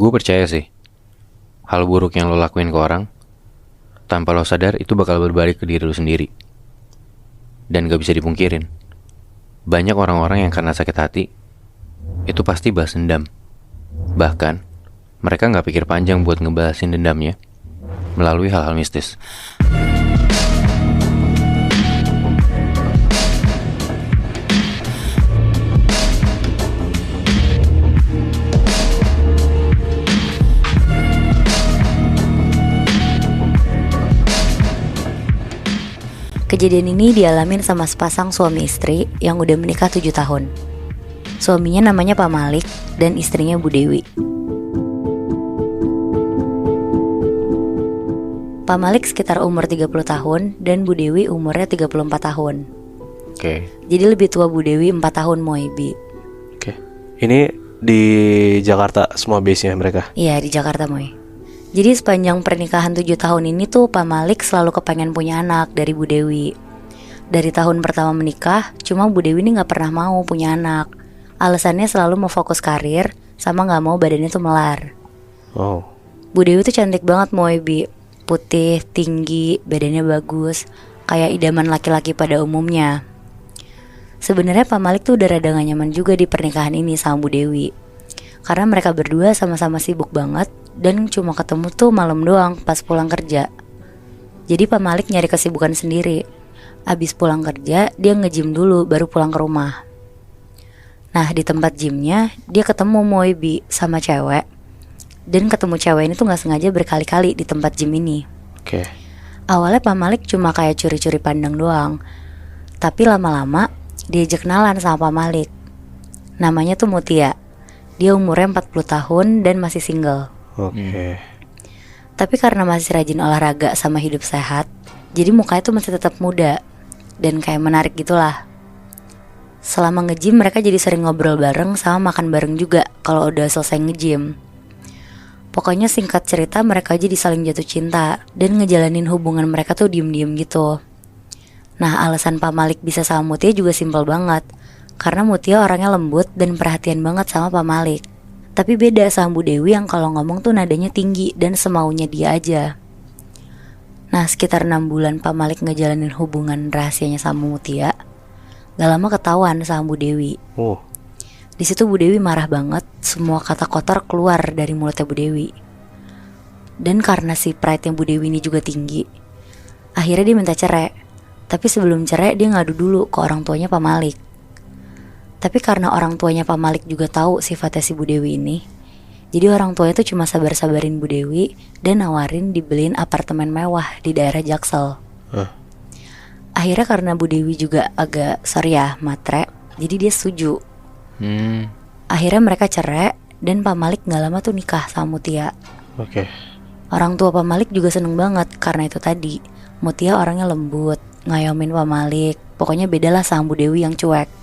Gue percaya sih, hal buruk yang lo lakuin ke orang, tanpa lo sadar itu bakal berbalik ke diri lo sendiri. Dan gak bisa dipungkirin, banyak orang-orang yang karena sakit hati, itu pasti balas dendam. Bahkan, mereka gak pikir panjang buat ngebalasin dendamnya melalui hal-hal mistis. Kejadian ini dialamin sama sepasang suami istri yang udah menikah 7 tahun. Suaminya namanya Pak Malik dan istrinya Bu Dewi. Pak Malik sekitar umur 30 tahun dan Bu Dewi umurnya 34 tahun. Oke. Jadi lebih tua Bu Dewi 4 tahun Moebi. Oke. Ini di Jakarta semua base-nya mereka? Iya, di Jakarta Moe. Jadi sepanjang pernikahan 7 tahun ini tuh Pak Malik selalu kepengen punya anak dari Bu Dewi. Dari tahun pertama menikah, cuma Bu Dewi ini gak pernah mau punya anak. Alasannya selalu mau fokus karir, sama gak mau badannya tuh melar. Oh. Bu Dewi tuh cantik banget Moebi. Putih, tinggi, badannya bagus, kayak idaman laki-laki pada umumnya. Sebenarnya Pak Malik tuh udah rada gak nyaman juga di pernikahan ini sama Bu Dewi. Karena mereka berdua sama-sama sibuk banget dan cuma ketemu tuh malam doang pas pulang kerja. Jadi Pak Malik nyari kesibukan sendiri. Abis pulang kerja dia nge-gym dulu baru pulang ke rumah. Nah di tempat gymnya dia ketemu Moebi sama cewek. Dan ketemu cewek ini tuh gak sengaja berkali-kali di tempat gym ini. Oke. Awalnya Pak Malik cuma kayak curi-curi pandang doang. Tapi lama-lama diajak kenalan sama Pak Malik. Namanya tuh Mutia. Dia umurnya 40 tahun dan masih single. Oke. Tapi karena masih rajin olahraga sama hidup sehat, jadi mukanya tuh masih tetap muda dan kayak menarik gitulah. Selama nge-gym mereka jadi sering ngobrol bareng sama makan bareng juga kalau udah selesai nge-gym. Pokoknya singkat cerita mereka jadi saling jatuh cinta dan ngejalanin hubungan mereka tuh diem-diem gitu. Nah alasan Pak Malik bisa sama Mutia juga simpel banget. Karena Mutia orangnya lembut dan perhatian banget sama Pak Malik. Tapi beda sama Bu Dewi yang kalau ngomong tuh nadanya tinggi dan semaunya dia aja. Nah sekitar 6 bulan Pak Malik ngejalanin hubungan rahasianya sama Mutia. Gak lama ketahuan sama Bu Dewi. Oh. Di situ Bu Dewi marah banget, semua kata kotor keluar dari mulutnya Bu Dewi. Dan karena si pride-nya Bu Dewi ini juga tinggi, akhirnya dia minta cerai. Tapi sebelum cerai dia ngadu dulu ke orang tuanya Pak Malik. Tapi karena orang tuanya Pak Malik juga tahu sifatnya si Bu Dewi ini, jadi orang tuanya tuh cuma sabar-sabarin Bu Dewi dan nawarin dibeliin apartemen mewah di daerah Jaksel. Akhirnya karena Bu Dewi juga agak matre, jadi dia setuju. Akhirnya mereka cerai dan Pak Malik gak lama tuh nikah sama Mutia. Oke. Orang tua Pak Malik juga seneng banget karena itu tadi, Mutia orangnya lembut, ngayomin Pak Malik. Pokoknya bedalah sama Bu Dewi yang cuek.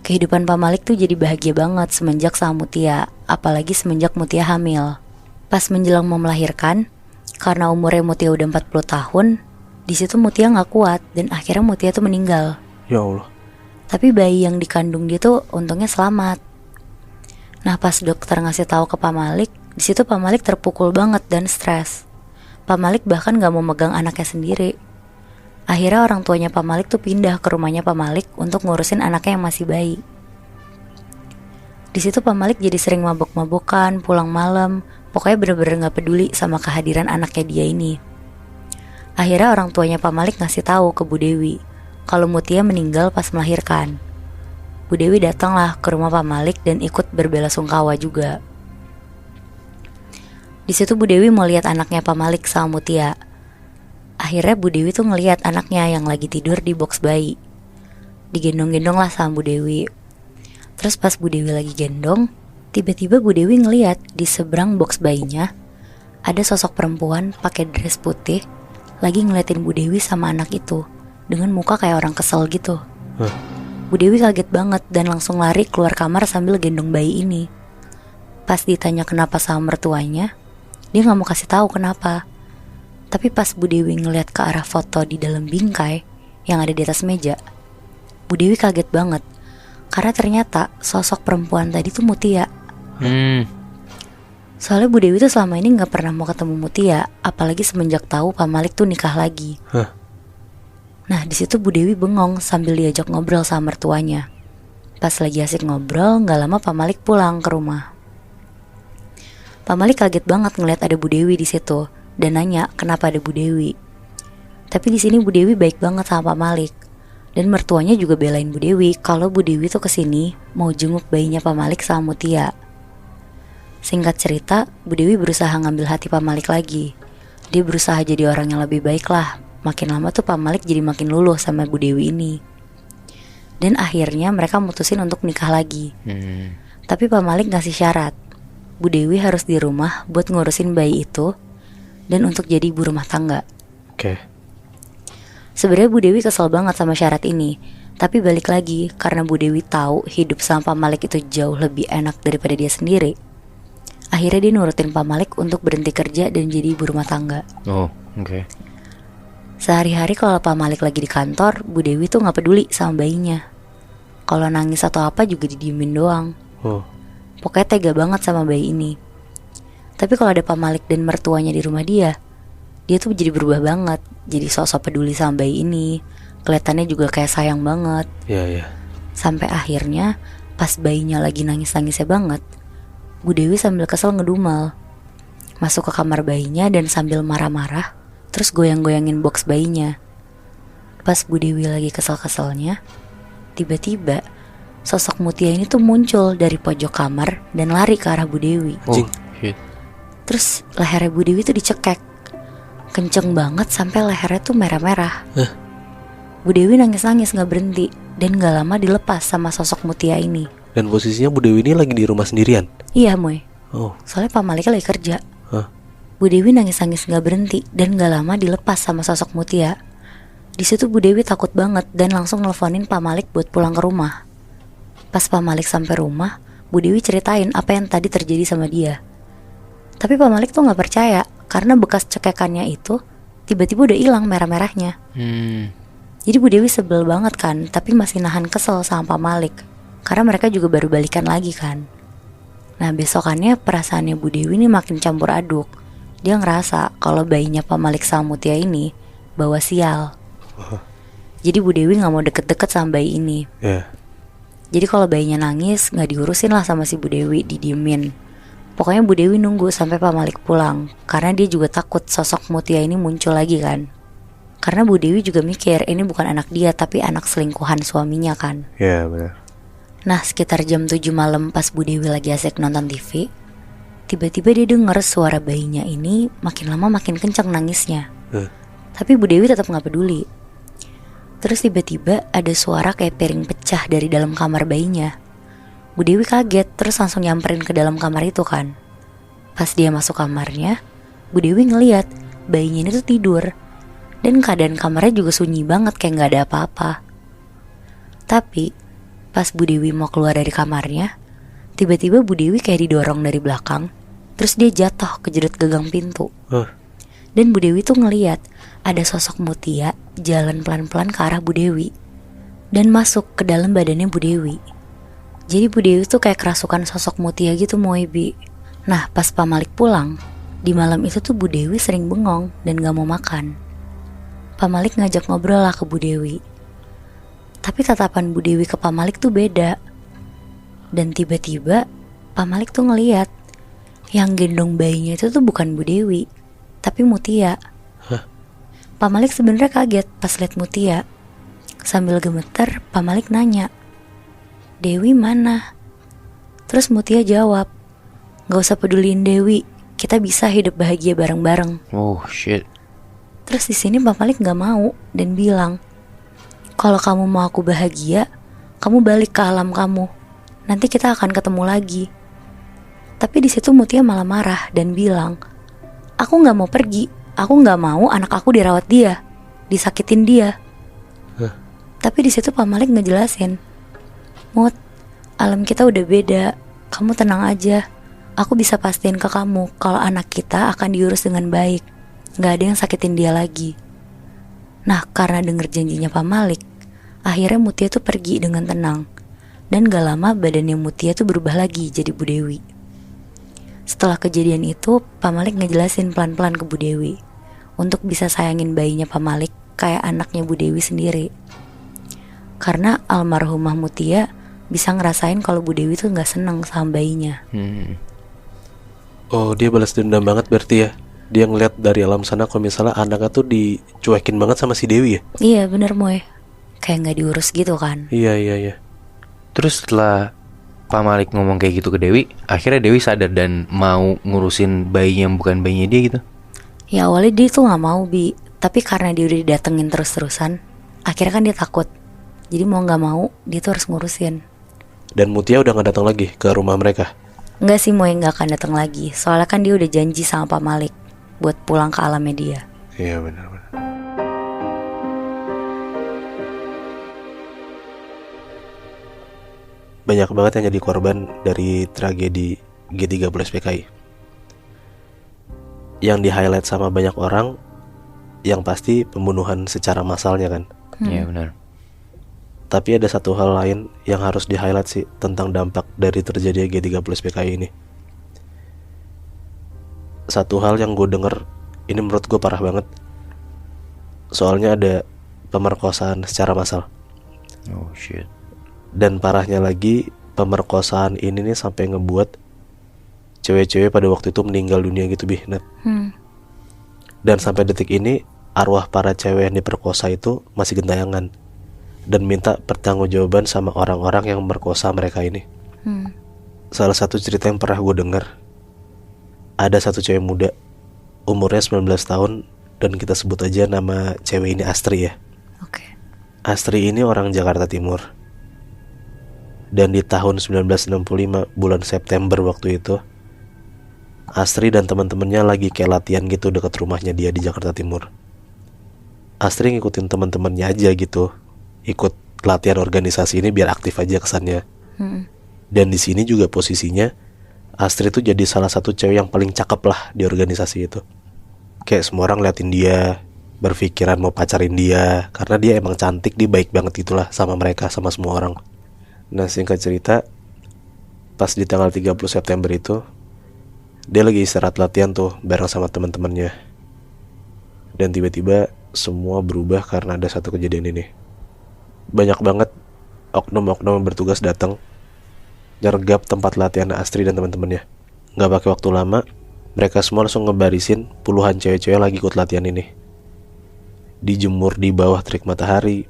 Kehidupan Pak Malik tuh jadi bahagia banget semenjak sama Mutia, apalagi semenjak Mutia hamil. Pas menjelang mau melahirkan, karena umurnya Mutia udah 40 tahun, di situ Mutia gak kuat dan akhirnya Mutia tuh meninggal. Ya Allah. Tapi bayi yang dikandung dia tuh untungnya selamat. Nah pas dokter ngasih tahu ke Pak Malik, di situ Pak Malik terpukul banget dan stres. Pak Malik bahkan gak mau megang anaknya sendiri. Akhirnya orang tuanya Pak Malik tuh pindah ke rumahnya Pak Malik untuk ngurusin anaknya yang masih bayi. Di situ Pak Malik jadi sering mabok-mabokan, pulang malam, pokoknya bener-bener gak peduli sama kehadiran anaknya dia ini. Akhirnya orang tuanya Pak Malik ngasih tahu ke Bu Dewi kalau Mutia meninggal pas melahirkan. Bu Dewi datanglah ke rumah Pak Malik dan ikut berbelasungkawa juga. Di situ Bu Dewi mau lihat anaknya Pak Malik sama Mutia. Akhirnya Bu Dewi tuh ngelihat anaknya yang lagi tidur di box bayi. Digendong-gendong lah sama Bu Dewi. Terus pas Bu Dewi lagi gendong, tiba-tiba Bu Dewi ngelihat di seberang box bayinya ada sosok perempuan pakai dress putih lagi ngeliatin Bu Dewi sama anak itu dengan muka kayak orang kesel gitu. Bu Dewi kaget banget dan langsung lari keluar kamar sambil gendong bayi ini. Pas ditanya kenapa sama mertuanya, dia gak mau kasih tahu kenapa. Tapi pas Bu Dewi ngeliat ke arah foto di dalam bingkai yang ada di atas meja, Bu Dewi kaget banget karena ternyata sosok perempuan tadi tuh Mutia. Soalnya Bu Dewi tuh selama ini gak pernah mau ketemu Mutia, apalagi semenjak tahu Pak Malik tuh nikah lagi. Hah? Nah di situ Bu Dewi bengong sambil diajak ngobrol sama mertuanya. Pas lagi asik ngobrol, gak lama Pak Malik pulang ke rumah. Pak Malik kaget banget ngeliat ada Bu Dewi di situ dan nanya kenapa ada Bu Dewi. Tapi di sini Bu Dewi baik banget sama Pak Malik. Dan mertuanya juga belain Bu Dewi kalau Bu Dewi tuh kesini mau jenguk bayinya Pak Malik sama Mutia. Singkat cerita, Bu Dewi berusaha ngambil hati Pak Malik lagi. Dia berusaha jadi orang yang lebih baik lah. Makin lama tuh Pak Malik jadi makin luluh sama Bu Dewi ini. Dan akhirnya mereka mutusin untuk nikah lagi. Tapi Pak Malik ngasih syarat. Bu Dewi harus di rumah buat ngurusin bayi itu dan untuk jadi ibu rumah tangga. Oke. Sebenarnya Bu Dewi kesel banget sama syarat ini. Tapi balik lagi, karena Bu Dewi tahu hidup sama Pak Malik itu jauh lebih enak daripada dia sendiri. Akhirnya dia nurutin Pak Malik untuk berhenti kerja dan jadi ibu rumah tangga. Oh, oke. Sehari-hari kalau Pak Malik lagi di kantor, Bu Dewi tuh gak peduli sama bayinya. Kalau nangis atau apa juga didiemin doang. Oh. Pokoknya tega banget sama bayi ini. Tapi kalau ada Pak Malik dan mertuanya di rumah dia tuh jadi berubah banget. Jadi sok-sok peduli sama bayi ini. Kelihatannya juga kayak sayang banget. Iya. Sampai akhirnya pas bayinya lagi nangis-nangisnya banget, Bu Dewi sambil kesel ngedumel. Masuk ke kamar bayinya dan sambil marah-marah, terus goyang-goyangin box bayinya. Pas Bu Dewi lagi kesel-keselnya, tiba-tiba sosok Mutia ini tuh muncul dari pojok kamar dan lari ke arah Bu Dewi. Oh, Jing. shit. Terus lehernya Bu Dewi tuh dicekek. Kenceng banget sampai lehernya tuh merah-merah. Bu Dewi nangis-nangis gak berhenti dan gak lama dilepas sama sosok Mutia ini. Dan posisinya Bu Dewi ini lagi di rumah sendirian. Iya Moy, Oh. soalnya Pak Malik lagi kerja. Hah? Bu Dewi nangis-nangis gak berhenti dan gak lama dilepas sama sosok Mutia. Di situ Bu Dewi takut banget dan langsung nelfonin Pak Malik buat pulang ke rumah. Pas Pak Malik sampai rumah, Bu Dewi ceritain apa yang tadi terjadi sama dia. Tapi Pak Malik tuh gak percaya karena bekas cekekannya itu tiba-tiba udah hilang merah-merahnya. Jadi Bu Dewi sebel banget kan, tapi masih nahan kesel sama Pak Malik karena mereka juga baru balikan lagi kan. Nah besokannya perasaannya Bu Dewi ini makin campur aduk. Dia ngerasa kalau bayinya Pak Malik sama Mutia ini bawa sial. Jadi Bu Dewi gak mau deket-deket sama bayi ini. Iya. Jadi kalau bayinya nangis gak diurusin lah sama si Bu Dewi, didiemin. Pokoknya Bu Dewi nunggu sampai Pak Malik pulang karena dia juga takut sosok Mutia ini muncul lagi kan. Karena Bu Dewi juga mikir ini bukan anak dia tapi anak selingkuhan suaminya kan. Iya benar. Nah sekitar jam 7 malam pas Bu Dewi lagi asik nonton TV, tiba-tiba dia denger suara bayinya ini makin lama makin kencang nangisnya. Tapi Bu Dewi tetap gak peduli. Terus tiba-tiba ada suara kayak piring pecah dari dalam kamar bayinya. Bu Dewi kaget terus langsung nyamperin ke dalam kamar itu kan. Pas dia masuk kamarnya, Bu Dewi ngeliat bayinya ini tuh tidur. Dan keadaan kamarnya juga sunyi banget kayak gak ada apa-apa. Tapi pas Bu Dewi mau keluar dari kamarnya, tiba-tiba Bu Dewi kayak didorong dari belakang. Terus dia jatuh kejedot gagang pintu. Dan Bu Dewi tuh ngeliat ada sosok Mutia jalan pelan-pelan ke arah Bu Dewi dan masuk ke dalam badannya Bu Dewi. Jadi Bu Dewi tuh kayak kerasukan sosok Mutia gitu Moebi. Nah pas Pak Malik pulang, di malam itu tuh Bu Dewi sering bengong dan gak mau makan. Pak Malik ngajak ngobrol lah ke Bu Dewi. Tapi tatapan Bu Dewi ke Pak Malik tuh beda. Dan tiba-tiba Pak Malik tuh ngeliat yang gendong bayinya itu tuh bukan Bu Dewi, tapi Mutia. Pak Malik sebenarnya kaget pas liat Mutia. Sambil gemeter, Pak Malik nanya, "Dewi mana?" Terus Mutia jawab, "Gak usah peduliin Dewi, kita bisa hidup bahagia bareng-bareng." Oh shit. Terus di sini Pak Malik gak mau dan bilang, "Kalau kamu mau aku bahagia, kamu balik ke alam kamu. Nanti kita akan ketemu lagi." Tapi di situ Mutia malah marah dan bilang, "Aku gak mau pergi. Aku gak mau anak aku dirawat dia, disakitin dia." Tapi di situ Pak Malik ngejelasin, "Mut, alam kita udah beda. Kamu tenang aja. Aku bisa pastiin ke kamu kalau anak kita akan diurus dengan baik. Gak ada yang sakitin dia lagi." Nah karena denger janjinya Pak Malik, akhirnya Mutia tuh pergi dengan tenang. Dan gak lama badannya Mutia tuh berubah lagi jadi Bu Dewi. Setelah kejadian itu, Pak Malik ngejelasin pelan-pelan ke Bu Dewi untuk bisa sayangin bayinya Pak Malik kayak anaknya Bu Dewi sendiri. Karena almarhumah Mutia bisa ngerasain kalau Bu Dewi tuh gak seneng sama bayinya. Oh, dia balas dendam banget berarti ya. Dia ngeliat dari alam sana kalau misalnya anaknya tuh dicuekin banget sama si Dewi ya. Iya bener Moy, kayak gak diurus gitu kan. Iya. Terus setelah Pak Malik ngomong kayak gitu ke Dewi, akhirnya Dewi sadar dan mau ngurusin bayi yang bukan bayinya dia gitu. Ya awalnya dia tuh gak mau Bi, tapi karena dia udah didatengin terus-terusan, akhirnya kan dia takut. Jadi mau gak mau dia tuh harus ngurusin. Dan Mutia udah gak datang lagi ke rumah mereka. Enggak sih, Moy gak akan datang lagi. Soalnya kan dia udah janji sama Pak Malik buat pulang ke alamnya dia. Iya benar. Banyak banget yang jadi korban dari tragedi G30 SPKI. Yang di highlight sama banyak orang, yang pasti pembunuhan secara massalnya kan. Iya benar. Tapi ada satu hal lain yang harus di highlight sih tentang dampak dari terjadinya G30 SPKI ini. Satu hal yang gue denger, ini menurut gue parah banget. Soalnya ada pemerkosaan secara massal. Oh shit. Dan parahnya lagi, pemerkosaan ini nih sampai ngebuat cewek-cewek pada waktu itu meninggal dunia gitu Nat. Dan sampai detik ini arwah para cewek yang diperkosa itu masih gentayangan dan minta pertanggungjawaban sama orang-orang yang merkosa mereka ini. Salah satu cerita yang pernah gue dengar, ada satu cewek muda, umurnya 19 tahun, dan kita sebut aja nama cewek ini Astri ya. Oke. Astri ini orang Jakarta Timur. Dan di tahun 1965 bulan September waktu itu, Astri dan teman-temannya lagi kayak latihan gitu dekat rumahnya dia di Jakarta Timur. Astri ngikutin teman-temannya aja gitu, ikut latihan organisasi ini biar aktif aja kesannya. Dan di sini juga posisinya Astri tuh jadi salah satu cewek yang paling cakep lah di organisasi itu. Kayak semua orang liatin dia, berpikiran mau pacarin dia, karena dia emang cantik, dia baik banget gitulah sama mereka, sama semua orang. Nah singkat cerita, pas di tanggal 30 September itu, dia lagi istirahat latihan tuh bareng sama teman-temannya. Dan tiba-tiba semua berubah karena ada satu kejadian ini. Banyak banget oknum-oknum yang bertugas datang nyergap tempat latihan Astri dan teman-temannya. Gak pakai waktu lama, mereka semua langsung ngebarisin puluhan cewek-cewek lagi ikut latihan ini. Dijemur di bawah terik matahari,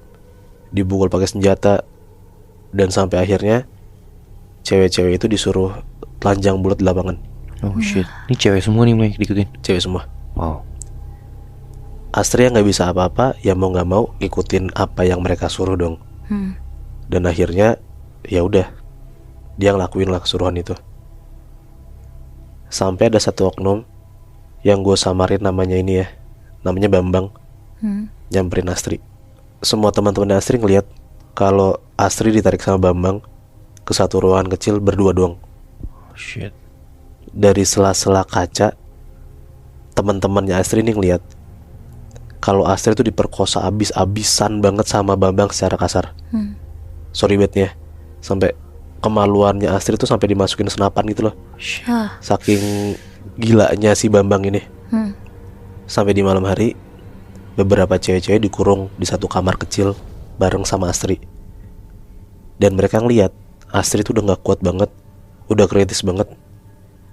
dibukul pakai senjata, dan sampai akhirnya cewek-cewek itu disuruh telanjang bulat di lapangan. Oh shit. Ini cewek semua nih Mike diikutin. Cewek semua. Wow. Astri yang gak bisa apa-apa, ya mau gak mau ngikutin apa yang mereka suruh dong. Dan akhirnya ya udah, dia ngelakuin lah kesuruhan itu. Sampai ada satu oknum yang gue samarin namanya ini ya, namanya Bambang, nyamperin Astri. Semua teman-teman Astri ngeliat kalau Astri ditarik sama Bambang ke satu ruangan kecil berdua doang. Oh shit. Dari sela-sela kaca, teman-temannya Astri ini ngeliat kalau Astri tuh diperkosa abis-abisan banget sama Bambang secara kasar. Sorry banget ya, sampai kemaluannya Astri tuh sampai dimasukin senapan gitu loh. Saking gilanya si Bambang ini. Sampai di malam hari, beberapa cewek-cewek dikurung di satu kamar kecil bareng sama Astri. Dan mereka ngeliat Astri tuh udah gak kuat banget, udah kritis banget.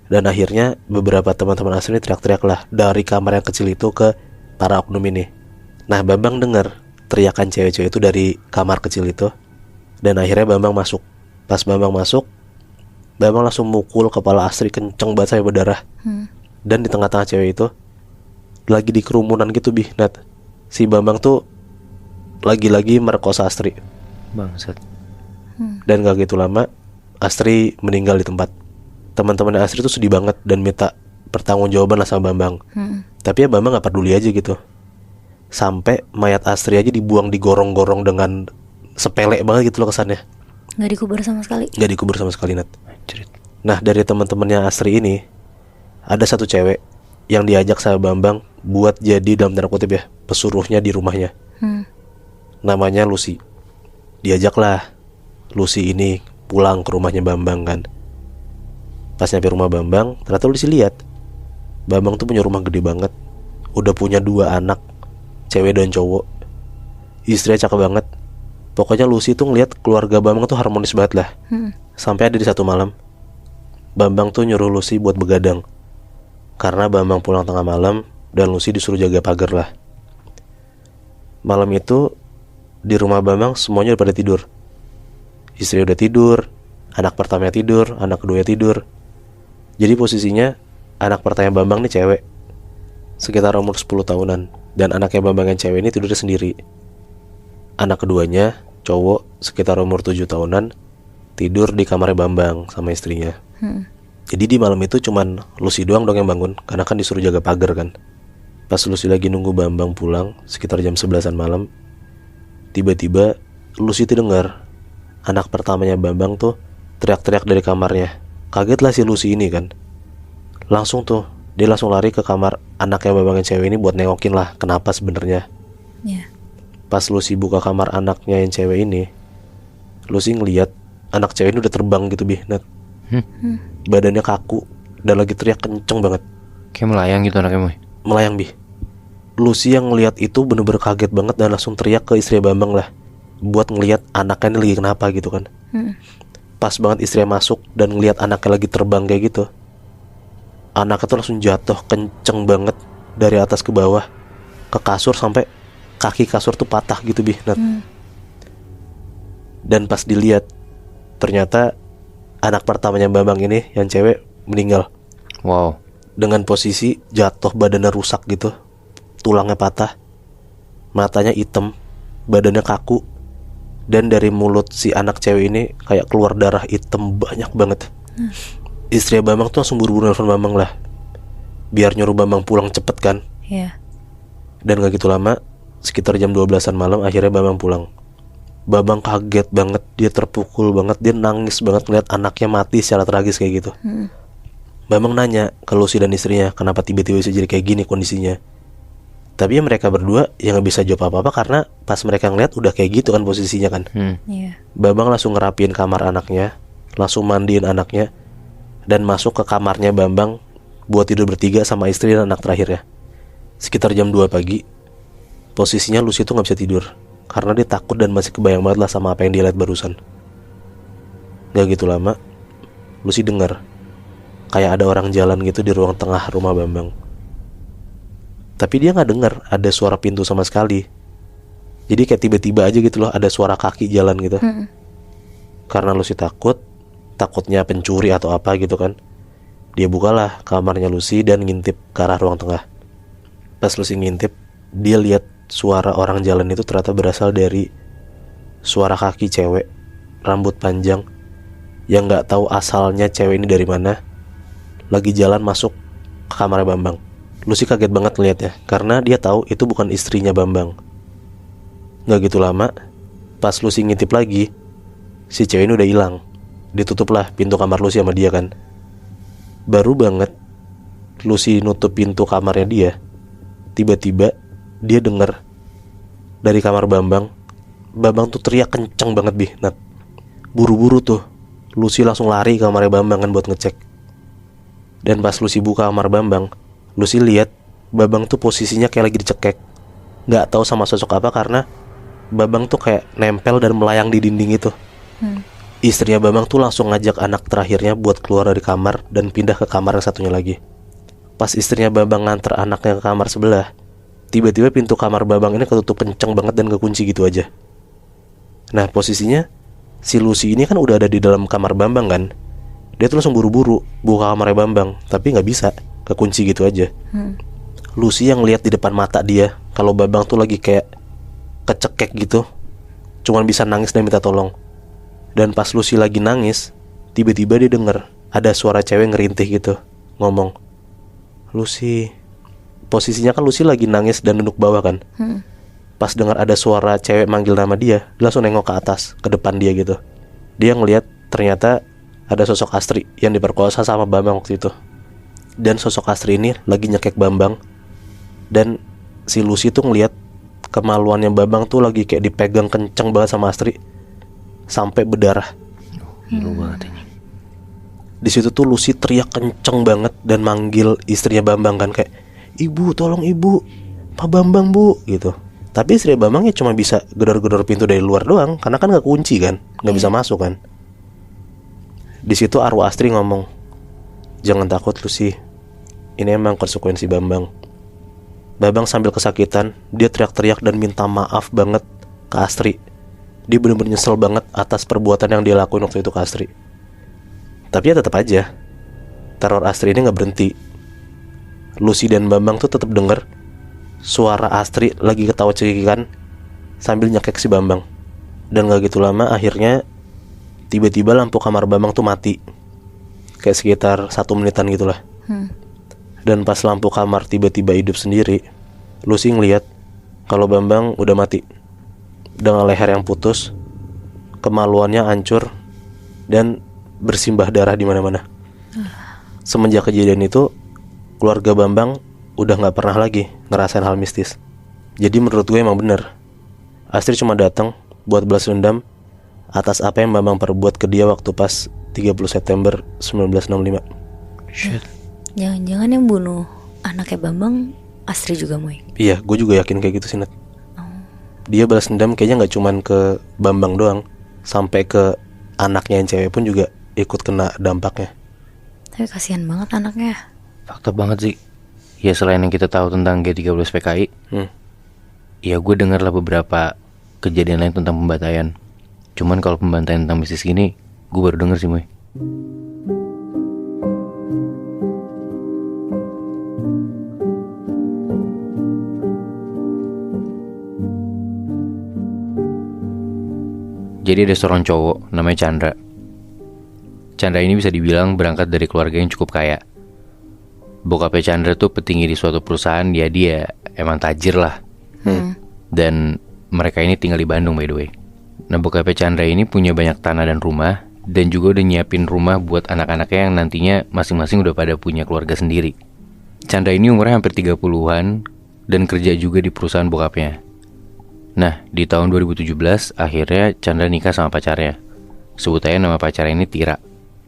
Dan akhirnya beberapa teman-teman Astri ini teriak-teriak lah dari kamar yang kecil itu ke para oknum ini. Nah Bambang dengar teriakan cewek-cewek itu dari kamar kecil itu. Dan akhirnya Bambang masuk. Pas Bambang masuk, Bambang langsung mukul kepala Astri kenceng banget sampai berdarah. Dan di tengah-tengah cewek itu lagi di kerumunan gitu Nat. Si Bambang tuh lagi-lagi merkosa Astri. Bangsat. Dan gak gitu lama Astri meninggal di tempat. Teman-teman Astri tuh sedih banget dan minta pertanggungjawaban lah sama Bambang. Tapi ya Bambang gak peduli aja gitu. Sampai mayat Astri aja dibuang di gorong-gorong dengan sepele banget gitu loh kesannya. Gak dikubur sama sekali. Gak dikubur sama sekali Nat. Anjrit. Nah dari teman-temannya Astri ini, ada satu cewek yang diajak sama Bambang buat jadi dalam tanda kutip ya, pesuruhnya di rumahnya. Namanya Lucy. Diajaklah Lucy ini pulang ke rumahnya Bambang kan. Pas nyampe rumah Bambang, ternyata Lucy lihat Bambang tuh punya rumah gede banget, udah punya 2 anak, cewek dan cowok. Istrinya cakep banget. Pokoknya Lucy tuh ngeliat keluarga Bambang tuh harmonis banget lah. Sampai ada di satu malam, Bambang tuh nyuruh Lucy buat begadang, karena Bambang pulang tengah malam dan Lucy disuruh jaga pagar lah. Malam itu di rumah Bambang semuanya udah pada tidur. Istri udah tidur, anak pertamanya tidur, anak kedua tidur. Jadi posisinya anak pertama Bambang nih cewek, sekitar umur 10 tahunan. Dan anaknya Bambang yang cewek ini tidurnya sendiri. Anak keduanya cowok sekitar umur 7 tahunan, tidur di kamarnya Bambang sama istrinya. Jadi di malam itu cuman Lucy doang dong yang bangun, karena kan disuruh jaga pagar kan. Pas Lucy lagi nunggu Bambang pulang sekitar jam 11-an malam, tiba-tiba Lucy tuh dengar anak pertamanya Bambang tuh teriak-teriak dari kamarnya. Kaget lah si Lucy ini kan. Langsung tuh dia langsung lari ke kamar anaknya Bambang yang cewek ini buat nengokin lah kenapa sebenarnya. Pas Lucy buka kamar anaknya yang cewek ini, Lucy ngeliat anak cewek ini udah terbang gitu Nat. Badannya kaku dan lagi teriak kenceng banget. Kayak melayang gitu anaknya Moy. Melayang Lucy yang ngeliat itu bener-bener kaget banget dan langsung teriak ke istri Bambang lah, buat ngeliat anaknya ini lagi kenapa gitu kan. Pas banget istrinya masuk dan ngeliat anaknya lagi terbang kayak gitu, anaknya tuh langsung jatuh kenceng banget dari atas ke bawah ke kasur sampai kaki kasur tuh patah gitu Nat. Dan pas dilihat ternyata anak pertamanya Bambang ini yang cewek meninggal. Wow. Dengan posisi jatuh badannya rusak gitu, tulangnya patah, matanya hitam, badannya kaku, dan dari mulut si anak cewek ini kayak keluar darah hitam banyak banget. Istri Bambang tuh langsung buru-buru nelfon Bambang lah, biar nyuruh Bambang pulang cepet kan. Dan gak gitu lama, sekitar jam 12-an malam akhirnya Bambang pulang. Bambang kaget banget, dia terpukul banget, dia nangis banget ngeliat anaknya mati secara tragis kayak gitu. Bambang nanya ke Lucy dan istrinya kenapa tiba-tiba bisa jadi kayak gini kondisinya. Tapi ya mereka berdua yang gak bisa jawab apa-apa karena pas mereka ngeliat udah kayak gitu kan posisinya kan. Bambang langsung ngerapiin kamar anaknya, langsung mandiin anaknya, dan masuk ke kamarnya Bambang buat tidur bertiga sama istri dan anak terakhirnya. Sekitar jam 2 pagi, posisinya Lucy tuh gak bisa tidur karena dia takut dan masih kebayang banget lah sama apa yang dia lihat barusan. Gak gitu lama, Lucy dengar kayak ada orang jalan gitu di ruang tengah rumah Bambang. Tapi dia gak dengar ada suara pintu sama sekali. Jadi kayak tiba-tiba aja gitu loh ada suara kaki jalan gitu. Karena Lucy takutnya pencuri atau apa gitu kan, dia bukalah kamarnya Lucy dan ngintip ke arah ruang tengah. Pas Lucy ngintip, dia lihat suara orang jalan itu ternyata berasal dari suara kaki cewek, rambut panjang, yang gak tahu asalnya cewek ini dari mana, lagi jalan masuk ke kamarnya Bambang. Lucy kaget banget liatnya, karena dia tahu itu bukan istrinya Bambang. Gak gitu lama, pas Lucy ngintip lagi, si cewek ini udah hilang. Ditutuplah pintu kamar Lucy sama dia kan. Baru banget Lucy nutup pintu kamarnya dia, tiba-tiba dia dengar dari kamar Bambang tuh teriak kenceng banget Nat. Buru-buru tuh Lucy langsung lari ke kamarnya Bambang kan buat ngecek. Dan pas Lucy buka kamar Bambang, Lucy lihat Bambang tuh posisinya kayak lagi dicekek, gak tahu sama sosok apa karena Bambang tuh kayak nempel dan melayang di dinding itu. Istrinya Bambang tuh langsung ngajak anak terakhirnya buat keluar dari kamar dan pindah ke kamar yang satunya lagi. Pas istrinya Bambang nganter anaknya ke kamar sebelah, tiba-tiba pintu kamar Bambang ini ketutup kenceng banget dan kekunci gitu aja. Nah posisinya si Lucy ini kan udah ada di dalam kamar Bambang kan. Dia tuh langsung buru-buru buka kamarnya Bambang, tapi gak bisa, kekunci gitu aja. Lucy yang lihat di depan mata dia kalau Bambang tuh lagi kayak kecekek gitu, cuman bisa nangis dan minta tolong. Dan pas Lucy lagi nangis, tiba-tiba dia denger ada suara cewek ngerintih gitu, ngomong, "Lucy." Posisinya kan Lucy lagi nangis dan duduk bawah kan. Pas dengar ada suara cewek manggil nama dia langsung nengok ke atas, ke depan dia gitu. Dia ngelihat ternyata ada sosok Astri yang diperkosa sama Bambang waktu itu. Dan sosok Astri ini lagi nyekek Bambang. Dan si Lucy tuh ngelihat kemaluannya Bambang tuh lagi kayak dipegang kenceng banget sama Astri sampai berdarah. Gila banget ini. Di situ tuh Lucy teriak kenceng banget dan manggil istrinya Bambang kan, kayak, "Ibu, tolong ibu, Pak Bambang bu," gitu. Tapi istri Bambang ya cuma bisa gedor-gedor pintu dari luar doang, karena kan nggak kunci kan, nggak bisa masuk kan. Di situ arwah Astri ngomong, "Jangan takut Lucy, ini emang konsekuensi Bambang." Bambang sambil kesakitan, dia teriak-teriak dan minta maaf banget ke Astri. Dia bener-bener nyesel banget atas perbuatan yang dia lakuin waktu itu ke Astri. Tapi ya tetap aja, teror Astri ini gak berhenti. Lucy dan Bambang tuh tetap denger suara Astri lagi ketawa cekikikan sambil nyekek si Bambang. Dan gak gitu lama akhirnya tiba-tiba lampu kamar Bambang tuh mati. Kayak sekitar 1 menitan gitulah. Dan pas lampu kamar tiba-tiba hidup sendiri, Lucy ngeliat kalau Bambang udah mati, dengan leher yang putus, kemaluannya hancur, dan bersimbah darah di mana-mana. Semenjak kejadian itu, keluarga Bambang udah nggak pernah lagi ngerasain hal mistis. Jadi menurut gue emang bener, Astri cuma datang buat balas dendam atas apa yang Bambang perbuat ke dia waktu pas 30 September 1965. Shit. Jangan-jangan yang bunuh anaknya Bambang Astri juga, Moy? Iya, gue juga yakin kayak gitu sih, Nat. Dia balas dendam kayaknya gak cuman ke Bambang doang, sampai ke anaknya yang cewek pun juga ikut kena dampaknya. Tapi kasihan banget anaknya. Fakta banget sih. Ya selain yang kita tahu tentang G13 PKI, ya gue denger lah beberapa kejadian lain tentang pembantaian. Cuman kalau pembantaian tentang mistis gini, gue baru denger sih, Moy. Jadi ada seorang cowok namanya Chandra. Chandra ini bisa dibilang berangkat dari keluarga yang cukup kaya. Bokapnya Chandra tuh petinggi di suatu perusahaan, dia emang tajir lah. Dan mereka ini tinggal di Bandung by the way. Nah bokapnya Chandra ini punya banyak tanah dan rumah, dan juga udah nyiapin rumah buat anak-anaknya yang nantinya masing-masing udah pada punya keluarga sendiri. Chandra ini umurnya hampir 30-an dan kerja juga di perusahaan bokapnya. Nah, di tahun 2017 akhirnya Chandra nikah sama pacarnya. Sebut aja nama pacarnya ini Tira.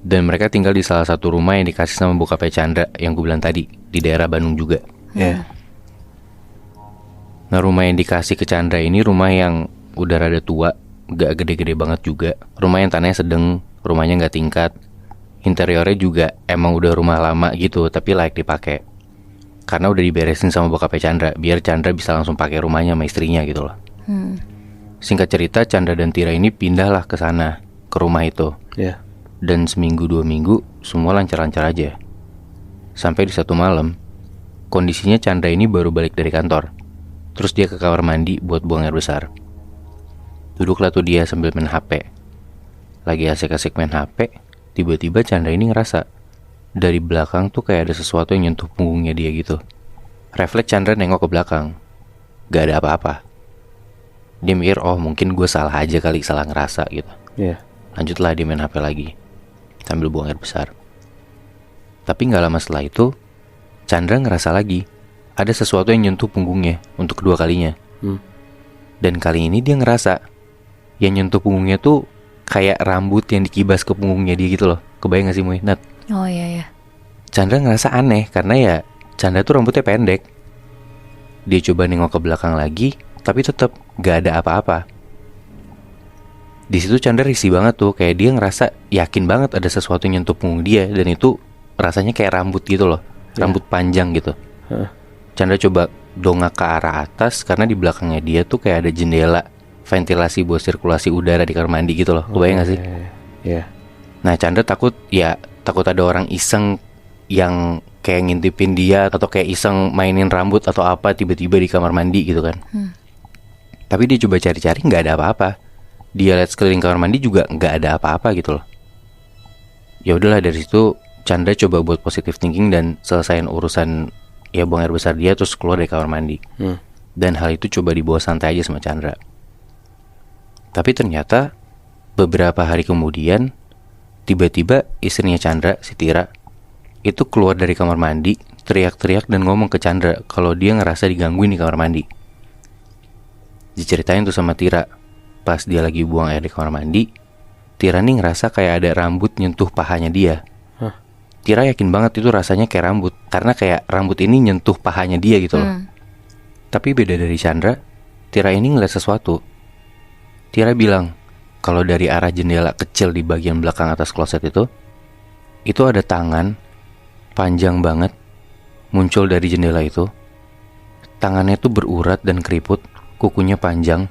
Dan mereka tinggal di salah satu rumah yang dikasih sama bokapnya Chandra yang gue bilang tadi, di daerah Bandung juga. Nah, rumah yang dikasih ke Chandra ini rumah yang udah rada tua, gak gede-gede banget juga. Rumah yang tanahnya sedang, rumahnya gak tingkat. Interiornya juga emang udah rumah lama gitu, tapi layak dipakai. Karena udah diberesin sama bokapnya Chandra, biar Chandra bisa langsung pakai rumahnya sama istrinya gitu loh. Singkat cerita, Chandra dan Tira ini pindahlah ke sana, ke rumah itu. Dan seminggu 2 minggu semua lancar-lancar aja. Sampai di satu malam, kondisinya Chandra ini baru balik dari kantor. Terus dia ke kamar mandi buat buang air besar. Duduklah tuh dia sambil main HP. Lagi asik-asik main HP, tiba-tiba Chandra ini ngerasa dari belakang tuh kayak ada sesuatu yang nyentuh punggungnya dia gitu. Refleks Chandra nengok ke belakang, gak ada apa-apa. Dia mikir, oh mungkin gue salah aja kali, salah ngerasa gitu. Lanjutlah dia main HP lagi sambil buang air besar. Tapi gak lama setelah itu, Chandra ngerasa lagi ada sesuatu yang nyentuh punggungnya untuk kedua kalinya. Dan kali ini dia ngerasa yang nyentuh punggungnya tuh kayak rambut yang dikibas ke punggungnya dia gitu loh. Kebayang gak sih, Moy? Nat? Oh iya. Chandra ngerasa aneh karena ya Chandra tuh rambutnya pendek. Dia coba nengok ke belakang lagi, tapi tetap gak ada apa-apa. Di situ Chandra risih banget tuh, kayak dia ngerasa yakin banget ada sesuatu yang nyentuh punggung dia, dan itu rasanya kayak rambut gitu loh, rambut panjang gitu. Chandra coba dongak ke arah atas karena di belakangnya dia tuh kayak ada jendela ventilasi buat sirkulasi udara di kamar mandi gitu loh. Kebayang gak sih? Nah Chandra takut ada orang iseng yang kayak ngintipin dia, atau kayak iseng mainin rambut atau apa tiba-tiba di kamar mandi gitu kan. Tapi dia coba cari-cari, nggak ada apa-apa. Dia lihat sekeliling kamar mandi juga nggak ada apa-apa gitu loh. Ya udahlah, dari situ Chandra coba buat positive thinking dan selesain urusan ya buang air besar dia, terus keluar dari kamar mandi. Dan hal itu coba dibawa santai aja sama Chandra. Tapi ternyata beberapa hari kemudian, tiba-tiba istrinya Chandra, si Tira, itu keluar dari kamar mandi, teriak-teriak dan ngomong ke Chandra kalau dia ngerasa digangguin di kamar mandi. Diceritain tuh sama Tira, pas dia lagi buang air di kamar mandi, Tira nih ngerasa kayak ada rambut nyentuh pahanya dia. Tira yakin banget itu rasanya kayak rambut, karena kayak rambut ini nyentuh pahanya dia gitu loh. Tapi beda dari Chandra, Tira ini ngeliat sesuatu. Tira bilang kalau dari arah jendela kecil di bagian belakang atas kloset itu ada tangan panjang banget muncul dari jendela itu. Tangannya tuh berurat dan keriput, kukunya panjang,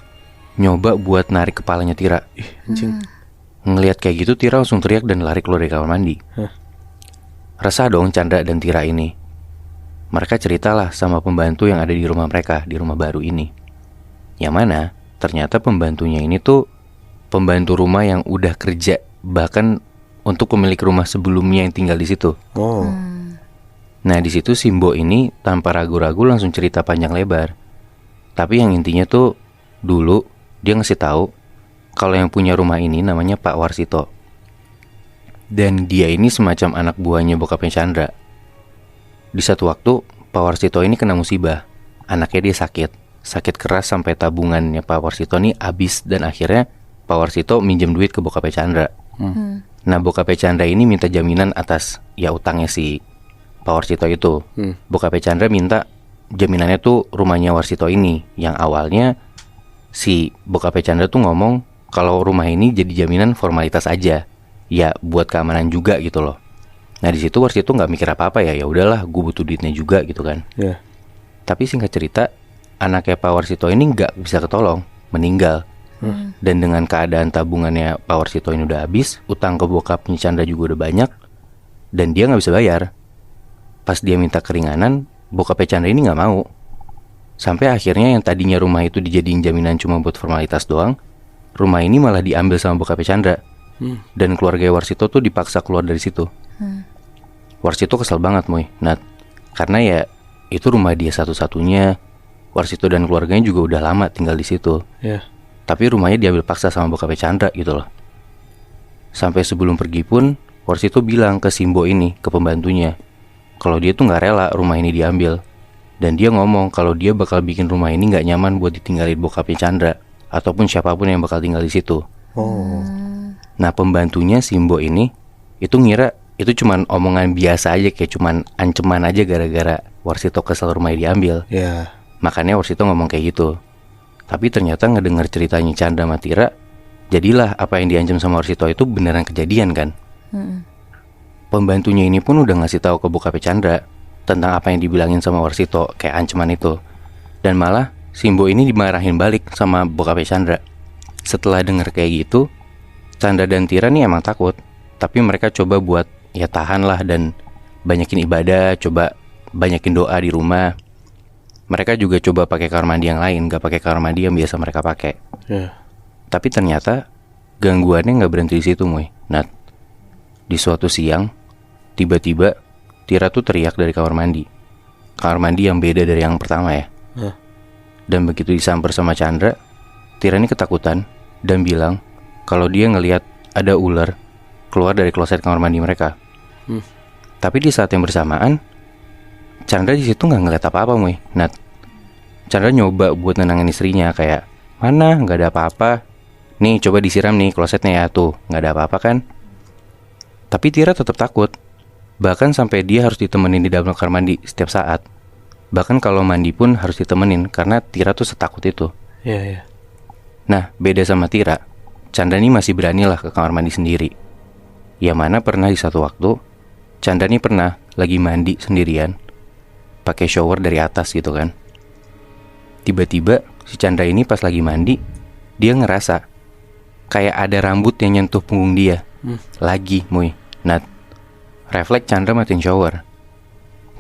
nyoba buat narik kepalanya Tira. Anjing. Ngelihat kayak gitu, Tira langsung teriak dan lari keluar dari kamar mandi. Resah dong Chandra dan Tira ini. Mereka ceritalah sama pembantu yang ada di rumah mereka, di rumah baru ini. Yang mana ternyata pembantunya ini tuh pembantu rumah yang udah kerja, bahkan untuk pemilik rumah sebelumnya yang tinggal di situ. Oh. Nah di situ Simbo ini tanpa ragu-ragu langsung cerita panjang lebar. Tapi yang intinya tuh dulu dia ngasih tahu kalau yang punya rumah ini namanya Pak Warsito. Dan dia ini semacam anak buahnya bokapnya Chandra. Di satu waktu Pak Warsito ini kena musibah. Anaknya dia sakit keras sampai tabungannya Pak Warsito ini habis. Dan akhirnya Pak Warsito minjem duit ke bokapnya Chandra. Nah bokapnya Chandra ini minta jaminan atas ya utangnya si Pak Warsito itu. Bokapnya Chandra minta jaminannya tuh rumahnya Warsito ini. Yang awalnya si bokapnya Chandra tuh ngomong kalau rumah ini jadi jaminan formalitas aja, ya buat keamanan juga gitu loh. Nah di situ Warsito nggak mikir apa-apa, ya udahlah gue butuh duitnya juga gitu kan. Tapi singkat cerita, anaknya Pak Warsito ini nggak bisa ketolong, meninggal. Dan dengan keadaan tabungannya Pak Warsito ini udah habis, utang ke bokapnya Chandra juga udah banyak, dan dia nggak bisa bayar. Pas dia minta keringanan, bokapnya Chandra ini nggak mau. Sampai akhirnya yang tadinya rumah itu dijadiin jaminan cuma buat formalitas doang, rumah ini malah diambil sama bokapnya Chandra. Dan keluarga Warsito tuh dipaksa keluar dari situ. Warsito kesel banget Moy, Nat. Karena ya itu rumah dia satu-satunya. Warsito dan keluarganya juga udah lama tinggal di situ. Tapi rumahnya diambil paksa sama bokapnya Chandra gitu loh. Sampai sebelum pergi pun Warsito bilang ke Simbo ini, ke pembantunya, kalau dia tuh gak rela rumah ini diambil. Dan dia ngomong kalau dia bakal bikin rumah ini gak nyaman buat ditinggalin bokapnya Chandra ataupun siapapun yang bakal tinggal di situ. Nah pembantunya Simbo ini itu ngira itu cuman omongan biasa aja, kayak cuman ancaman aja gara-gara Warsito kesel rumahnya diambil. Makanya Warsito ngomong kayak gitu. Tapi ternyata ngedenger ceritanya Chandra sama Tira, jadilah apa yang diancam sama Warsito itu beneran kejadian kan. Pembantunya ini pun udah ngasih tahu ke bokapnya Chandra tentang apa yang dibilangin sama Warsito, kayak ancaman itu. Dan malah Simbo ini dimarahin balik sama bokapnya Chandra. Setelah denger kayak gitu, Chandra dan Tira nih emang takut. Tapi mereka coba buat ya tahan lah dan banyakin ibadah, coba banyakin doa di rumah. Mereka juga coba pakai kamar mandi yang lain, gak pakai kamar mandi yang biasa mereka pakai. Tapi ternyata gangguannya gak berhenti di situ Moy, Nat. Di suatu siang, tiba-tiba Tira tuh teriak dari kamar mandi. Kamar mandi yang beda dari yang pertama ya. Dan begitu disamper sama Chandra, Tira ini ketakutan dan bilang kalau dia ngelihat ada ular keluar dari kloset kamar mandi mereka. Tapi di saat yang bersamaan, Chandra di situ nggak ngeliat apa-apa Moy, Nat. Chandra nyoba buat nenangin istrinya kayak, mana nggak ada apa-apa. Nih coba disiram nih klosetnya ya, tuh nggak ada apa-apa kan. Tapi Tira tetap takut. Bahkan sampai dia harus ditemenin di dalam kamar mandi setiap saat. Bahkan kalau mandi pun harus ditemenin karena Tira tuh setakut itu. Nah beda sama Tira, Chandra ini masih berani lah ke kamar mandi sendiri. Yang mana pernah di satu waktu Chandra ini pernah lagi mandi sendirian, pakai shower dari atas gitu kan. Tiba-tiba si Chandra ini pas lagi mandi, dia ngerasa kayak ada rambut yang nyentuh punggung dia. Lagi Moy, Nat. Refleks Chandra matiin shower.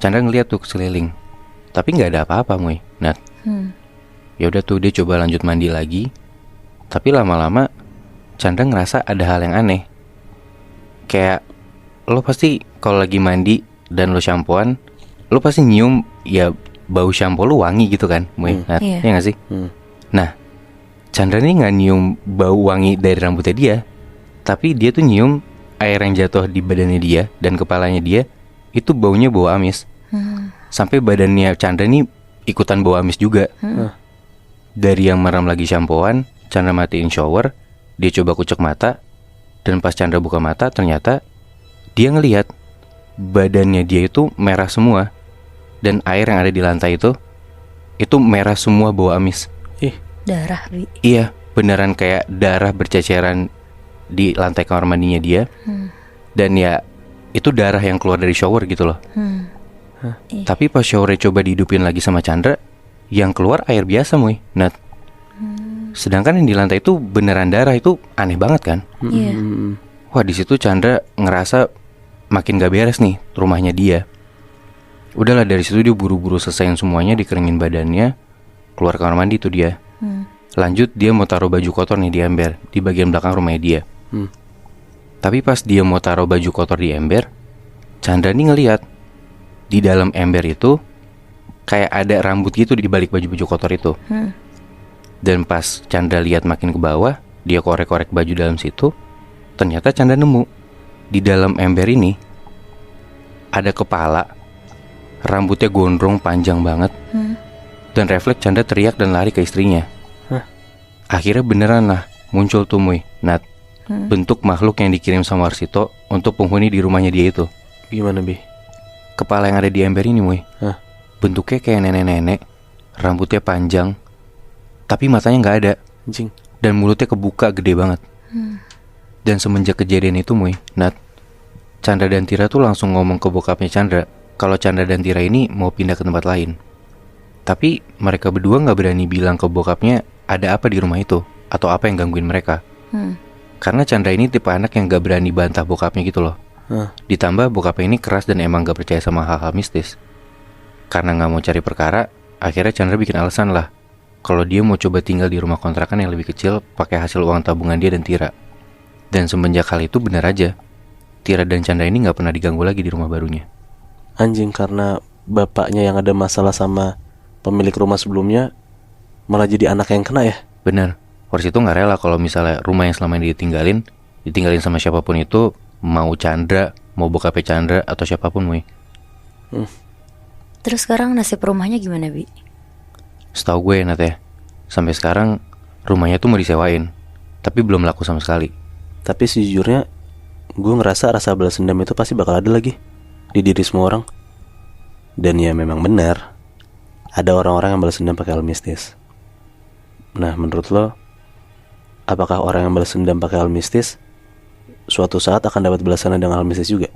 Chandra ngeliat tuh ke sekeliling, tapi gak ada apa-apa Moy, Nat. Ya udah tuh dia coba lanjut mandi lagi. Tapi lama-lama Chandra ngerasa ada hal yang aneh. Kayak lo pasti kalau lagi mandi dan lo shampoan, lo pasti nyium ya bau shampoo lo wangi gitu kan Moy, Nat. Iya gak sih? Nah Chandra ini gak nyium bau wangi dari rambutnya dia, tapi dia tuh nyium air yang jatuh di badannya dia dan kepalanya dia. Itu baunya bau amis. Sampai badannya Chandra ini ikutan bau amis juga. Dari yang merem lagi shampoan, Chandra matiin shower. Dia coba kucek mata. Dan pas Chandra buka mata, ternyata dia ngelihat badannya dia itu merah semua. Dan air yang ada di lantai itu merah semua, bau amis. Darah, Bi. Iya, beneran kayak darah berceceran di lantai kamar mandinya dia. Dan ya itu darah yang keluar dari shower gitu loh. Tapi pas showernya coba dihidupin lagi sama Chandra, yang keluar air biasa, Muy. Nat. Sedangkan yang di lantai itu beneran darah, itu aneh banget kan? Iya. Wah, di situ Chandra ngerasa makin gak beres nih rumahnya dia. Udahlah, dari situ dia buru-buru selesaiin semuanya, dikeringin badannya, keluar kamar mandi tuh dia. Lanjut dia mau taruh baju kotor nih di ember di bagian belakang rumahnya dia. Tapi pas dia mau taruh baju kotor di ember, Chandra nih ngeliat di dalam ember itu kayak ada rambut gitu di balik baju-baju kotor itu. Dan pas Chandra lihat makin ke bawah, dia korek-korek baju dalam situ, ternyata Chandra nemu di dalam ember ini ada kepala, rambutnya gondrong panjang banget. Dan refleks Chandra teriak dan lari ke istrinya. Akhirnya beneran lah muncul tuh, Muy, Nat, bentuk makhluk yang dikirim sama Warsito untuk penghuni di rumahnya dia itu. Gimana, Bi? Kepala yang ada di ember ini, Muy, bentuknya kayak nenek-nenek, rambutnya panjang, tapi matanya gak ada. Anjing. Dan mulutnya kebuka gede banget. Dan semenjak kejadian itu, Muy, Nat, Chandra dan Tira tuh langsung ngomong ke bokapnya Chandra kalau Chandra dan Tira ini mau pindah ke tempat lain. Tapi mereka berdua gak berani bilang ke bokapnya ada apa di rumah itu atau apa yang gangguin mereka. Karena Chandra ini tipe anak yang gak berani bantah bokapnya gitu loh. Ditambah bokapnya ini keras dan emang gak percaya sama hal-hal mistis. Karena gak mau cari perkara, akhirnya Chandra bikin alasan lah kalau dia mau coba tinggal di rumah kontrakan yang lebih kecil pakai hasil uang tabungan dia dan Tira. Dan semenjak hal itu benar aja, Tira dan Chandra ini gak pernah diganggu lagi di rumah barunya. Anjing, karena bapaknya yang ada masalah sama pemilik rumah sebelumnya malah jadi anak yang kena ya. Bener, Warsito gak rela kalau misalnya rumah yang selama ini ditinggalin sama siapapun itu, mau Chandra, mau bokapnya Chandra atau siapapun, Muy. Terus sekarang nasib rumahnya gimana, Bi? Setahu gue, Nat ya, sampai sekarang rumahnya tuh mau disewain, tapi belum laku sama sekali. Tapi sejujurnya gue ngerasa rasa balas dendam itu pasti bakal ada lagi di diri semua orang. Dan ya memang benar, ada orang-orang yang balas dendam pakai hal mistis. Nah, menurut lo, apakah orang yang balas dendam pakai hal mistis suatu saat akan dapat balasan dengan hal mistis juga?